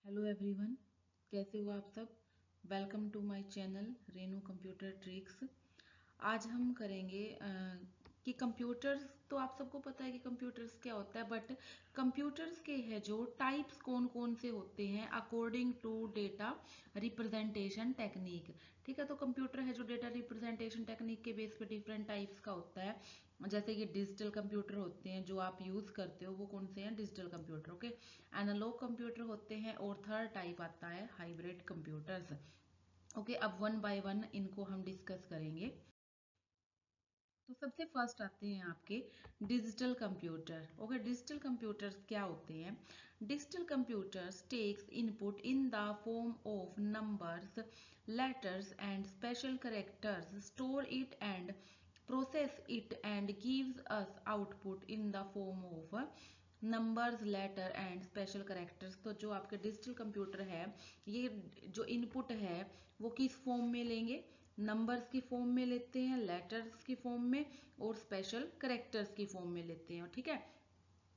Hello everyone, कैसे हो आप सब। Welcome to my channel Renu computer tricks. आज हम करेंगे कि कंप्यूटर्स, तो आप सबको पता है कि कंप्यूटर्स क्या होता है, बट कंप्यूटर्स के है जो टाइप्स कौन कौन से होते हैं according to data representation technique. ठीक है, तो कंप्यूटर है जो डेटा रिप्रेजेंटेशन टेक्निक के बेस पे डिफरेंट टाइप्स का होता है। जैसे कि डिजिटल कंप्यूटर होते हैं जो आप यूज करते हो, वो कौन से हैं, digital computer. Okay, analog computer होते हैं, और थर्ड टाइप आता है हाइब्रिड कंप्यूटर्स। ओके, अब वन बाय वन इनको हम डिस्कस करेंगे। तो सबसे फर्स्ट आते हैं आपके digital computer. Okay, digital computers क्या होते हैं। Digital computers takes input in the form of numbers, letters and special characters, store it and process it and gives us output in the form of numbers, letter and special characters. तो जो आपके digital computer है, ये जो input है वो किस form में लेंगे, नंबर्स की फॉर्म में लेते हैं, लेटर्स की फॉर्म में, और स्पेशल करेक्टर्स की फॉर्म में लेते हैं। ठीक है,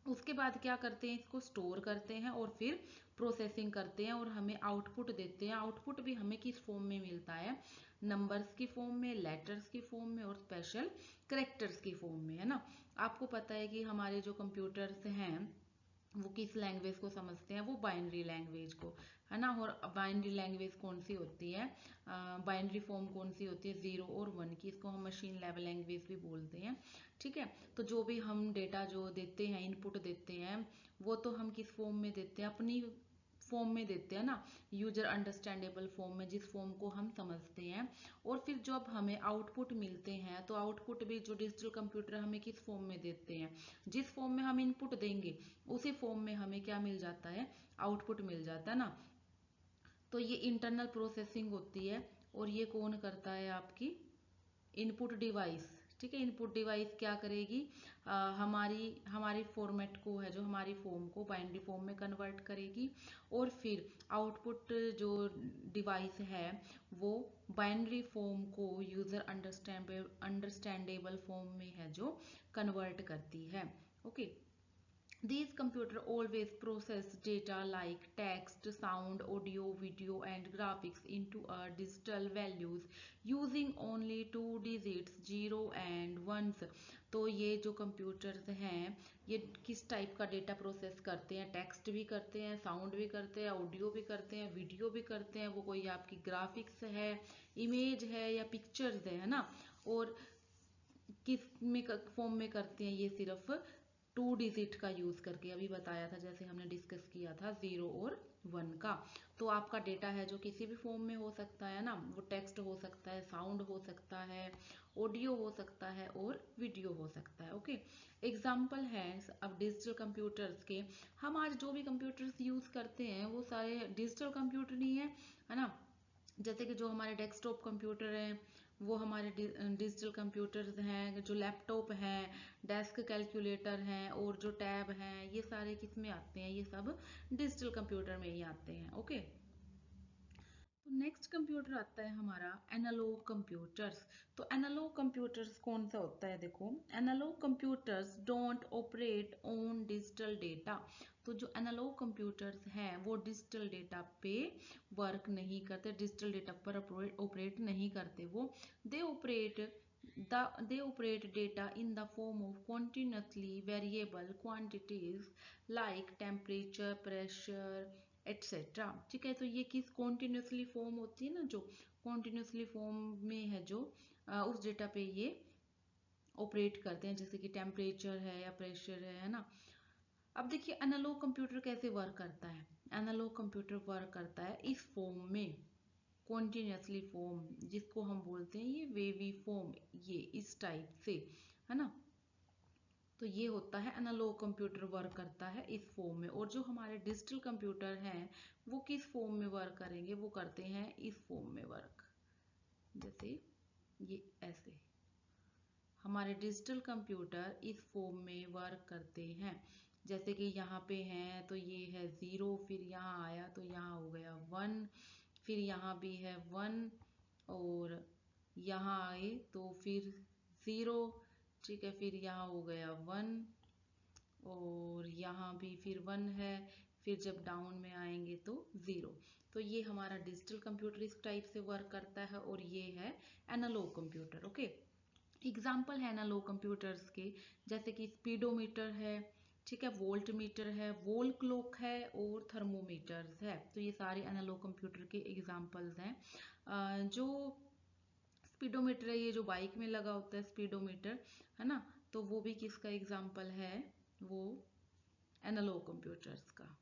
उसके बाद क्या करते हैं, इसको स्टोर करते हैं और फिर प्रोसेसिंग करते हैं और हमें आउटपुट देते हैं। आउटपुट भी हमें किस फॉर्म में मिलता है, नंबर्स की फॉर्म में, लेटर्स की फॉर्म में और स्पेशल करेक्टर्स की फॉर्म में, है ना। आपको पता है कि हमारे जो कंप्यूटर्स हैं वो किस लैंग्वेज को समझते हैं, वो बाइनरी लैंग्वेज को, है ना। और बाइनरी लैंग्वेज कौन सी होती है, बाइनरी फॉर्म कौन सी होती है, 0 और 1 की, इसको हम मशीन लेवल लैंग्वेज भी बोलते हैं। ठीक है, तो जो भी हम डेटा जो देते हैं, इनपुट देते हैं, वो तो हम किस फॉर्म में देते हैं, अपनी फॉर्म में देते हैं ना, यूजर अंडरस्टैंडेबल फॉर्म में, जिस फॉर्म को हम समझते हैं। और फिर जब हमें आउटपुट मिलते हैं, तो आउटपुट भी जो डिजिटल कंप्यूटर हमें किस फॉर्म में देते हैं, जिस फॉर्म में हम इनपुट देंगे उसी फॉर्म में हमें क्या मिल जाता है, आउटपुट मिल जाता है ना। तो ये इंटरनल प्रोसेसिंग होती है, और ये कौन करता है, आपकी इनपुट डिवाइस। ठीक है, इनपुट डिवाइस क्या करेगी, हमारी हमारी फॉर्मेट को है जो हमारी फॉर्म को बाइनरी फॉर्म में कन्वर्ट करेगी, और फिर आउटपुट जो डिवाइस है वो बाइनरी फॉर्म को यूजर अंडरस्टैंडेबल फॉर्म में है जो कन्वर्ट करती है। Okay, these computer always process data like text, sound, audio, video and graphics into a digital values using only two digits, 0 and 1s। तो ये जो कंप्यूटर्स हैं ये किस टाइप का डेटा प्रोसेस करते हैं, टेक्स्ट भी करते हैं, साउंड भी करते हैं, ऑडियो भी करते हैं, वीडियो भी करते हैं। वो कोई आपकी ग्राफिक्स है, इमेज है या पिक्चर्स है ना। और किस में फॉर्म में करते हैं, ये सिर्फ 2 डिजिट का यूज करके, अभी बताया था जैसे हमने डिस्कस किया था 0 और 1 का। तो आपका डेटा है जो किसी भी फॉर्म में हो सकता है ना, वो टेक्स्ट हो सकता है, साउंड हो सकता है, ऑडियो हो सकता है और वीडियो हो सकता है। ओके, एग्जाम्पल है अब डिजिटल कंप्यूटर्स के। हम आज जो भी कंप्यूटर्स यूज करते हैं वो सारे डिजिटल कंप्यूटर ही है ना। जैसे कि जो हमारे डेस्कटॉप कंप्यूटर हैं वो हमारे डिजिटल कंप्यूटर्स हैं, जो लैपटॉप हैं, डेस्क कैलकुलेटर हैं, और जो टैब हैं, ये सारे किस में आते हैं, ये सब डिजिटल कंप्यूटर में ही आते हैं। ओके, तो नेक्स्ट कंप्यूटर आता है हमारा एनालॉग कंप्यूटर्स। तो एनालॉग कंप्यूटर्स कौन सा होता है, देखो, analog computers don't operate on digital data. तो जो एनालॉग कंप्यूटर्स हैं वो डिजिटल डेटा पे वर्क नहीं करते, डिजिटल डेटा पर ऑपरेट नहीं करते। वो they operate they operate data in the form of continuously variable quantities like temperature, pressure, etcetera. ठीक है, तो ये किस कॉन्टिन्यूसली फॉर्म होती है ना, जो कॉन्टिन्यूसली फॉर्म में है जो उस डेटा पे ये ऑपरेट करते हैं, जैसे कि टेम्परेचर है या प्रेशर है ना। अब देखिए एनालॉग कंप्यूटर कैसे वर्क करता है। एनालॉग कंप्यूटर वर्क करता है इस फॉर्म में, कॉन्टिन्यूसली फॉर्म, जिसको हम बोलते हैं ये वेवी फॉर्म, ये इस टाइप से, है ना। तो ये होता है एनालॉग कंप्यूटर वर्क करता है इस फॉर्म में। और जो हमारे डिजिटल कंप्यूटर हैं वो किस फॉर्म में वर्क करेंगे, वो करते हैं इस फॉर्म में वर्क, जैसे ये ऐसे। हमारे डिजिटल कंप्यूटर इस फॉर्म में वर्क करते हैं, जैसे कि यहाँ पे हैं तो ये है 0, फिर यहाँ आया तो यहाँ हो गया 1, फिर यहाँ भी है 1, और यहाँ आए तो फिर 0। ठीक है, फिर यहाँ हो गया 1, और यहाँ भी फिर 1 है, फिर जब डाउन में आएंगे तो 0। तो ये हमारा डिजिटल कंप्यूटर इस टाइप से वर्क करता है, और ये है एनालॉग कंप्यूटर। ओके, एग्जाम्पल है एनालॉग कंप्यूटर्स के, जैसे कि स्पीडोमीटर है, ठीक है, वोल्ट मीटर है, वॉल क्लॉक है, और थर्मोमीटर्स है। तो ये सारे एनालॉग कंप्यूटर के एग्जाम्पल्स हैं। जो स्पीडोमीटर है, ये जो बाइक में लगा होता है स्पीडोमीटर, है ना, तो वो भी किसका एग्जाम्पल है, वो एनालॉग कंप्यूटर्स का।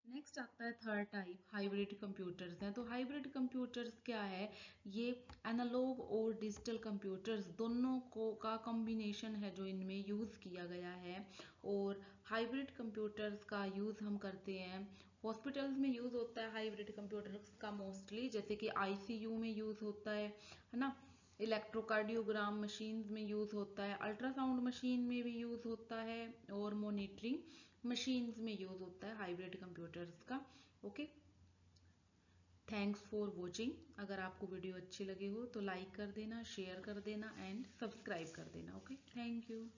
नेक्स्ट आता है थर्ड टाइप, हाइब्रिड कंप्यूटर्स हैं। तो हाइब्रिड कंप्यूटर्स क्या है, ये एनालॉग और डिजिटल कंप्यूटर्स दोनों को का कॉम्बिनेशन है जो इनमें यूज़ किया गया है। और हाइब्रिड कंप्यूटर्स का यूज़ हम करते हैं, हॉस्पिटल्स में यूज़ होता है हाइब्रिड कंप्यूटर्स का मोस्टली, जैसे कि आईसीयू में यूज़ होता है ना, इलेक्ट्रोकार्डियोग्राम मशीन में यूज़ होता है, अल्ट्रासाउंड मशीन में भी यूज़ होता है, और मॉनिटरिंग मशीन्स में यूज़ होता है हाइब्रिड कंप्यूटर्स का। Okay, thanks for watching. अगर आपको वीडियो अच्छी लगी हो तो लाइक कर देना, शेयर कर देना, एंड सब्सक्राइब कर देना। Okay, thank you.